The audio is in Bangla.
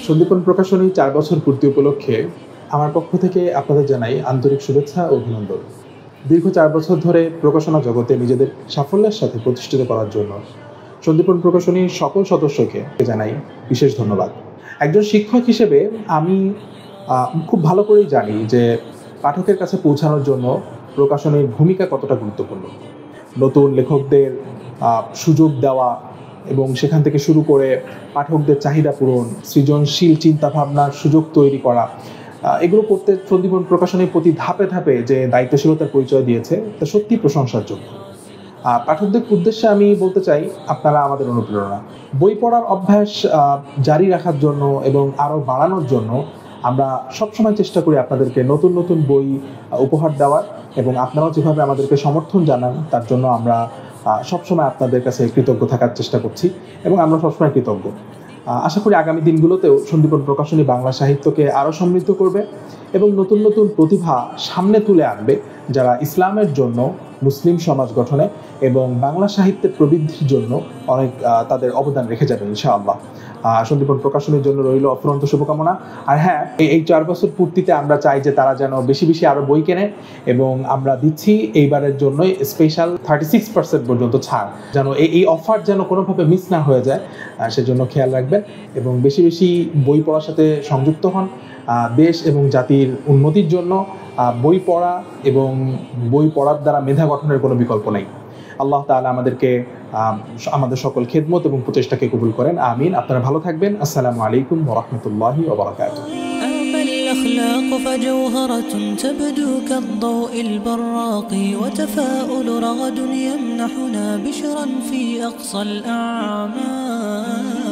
সন্দীপন প্রকাশনী 4 বছর পূর্তি উপলক্ষে আমার পক্ষ থেকে আপনাদের জানাই আন্তরিক শুভেচ্ছা ও অভিনন্দন। দীর্ঘ 4 বছর ধরে প্রকাশনা জগতে নিজেদের সাফল্যের সাথে প্রতিষ্ঠিত করার জন্য সন্দীপন প্রকাশনীর সকল সদস্যকে জানাই বিশেষ ধন্যবাদ। একজন শিক্ষক হিসেবে আমি খুব ভালো করেই জানি যে পাঠকের কাছে পৌঁছানোর জন্য প্রকাশনীর ভূমিকা কতটা গুরুত্বপূর্ণ। নতুন লেখকদের সুযোগ দেওয়া এবং সেখান থেকে শুরু করে পাঠকদের চাহিদা পূরণ, সৃজনশীল চিন্তাভাবনার সুযোগ তৈরি করা, এগুলো করতে সন্দীপন প্রকাশনীর প্রতি ধাপে ধাপে যে দায়িত্বশীলতার পরিচয় দিয়েছে তা সত্যি প্রশংসার যোগ্য। পাঠকদের উদ্দেশ্যে আমি বলতে চাই, আপনারা আমাদের অনুপ্রেরণা। বই পড়ার অভ্যাস জারি রাখার জন্য এবং আরও বাড়ানোর জন্য আমরা সবসময় চেষ্টা করি আপনাদেরকে নতুন নতুন বই উপহার দেওয়ার, এবং আপনারাও যেভাবে আমাদেরকে সমর্থন জানান তার জন্য আমরা সবসময় আপনাদের কাছে কৃতজ্ঞ থাকার চেষ্টা করছি এবং আমরা সবসময় কৃতজ্ঞ। আশা করি আগামী দিনগুলোতেও সন্দীপন প্রকাশনী বাংলা সাহিত্যকে আরও সমৃদ্ধ করবে এবং নতুন নতুন প্রতিভা সামনে তুলে আনবে, যারা ইসলামের জন্য, মুসলিম সমাজ গঠনে এবং বাংলা সাহিত্যের প্রবৃদ্ধির জন্য অনেক তাদের অবদান রেখে যাবে ইনশাআল্লাহ। সন্দীপন প্রকাশনীর জন্য রইল অফুরন্ত শুভকামনা। আর হ্যাঁ, এই 4 বছর পূর্তিতে আমরা চাই যে তারা যেন বেশি বেশি আরও বই কেনে, এবং আমরা দিচ্ছি এইবারের জন্যই স্পেশাল 36% পর্যন্ত ছাড়, যেন এই অফার যেন কোনোভাবে মিস না হয়ে যায়, সেজন্য খেয়াল রাখবেন এবং বেশি বেশি বই পড়ার সাথে সংযুক্ত হন। দেশ এবং জাতির উন্নতির জন্য বই পড়া এবং বই পড়ার দ্বারা মেধা গঠনের কোনো বিকল্প নেই। আল্লাহ তাআলা আমাদের সকল খেদমত এবং প্রচেষ্টাকে কবুল করেন, আমিন। আপনারা ভালো থাকবেন। আসসালামু আলাইকুম ওয়া রাহমাতুল্লাহি ওয়া বারাকাতুহু। الأخلاق فجوهرة تبدو كالضوء البراق، وتفاؤل رغد يمنحنا بشرا في أقصى الأعمال.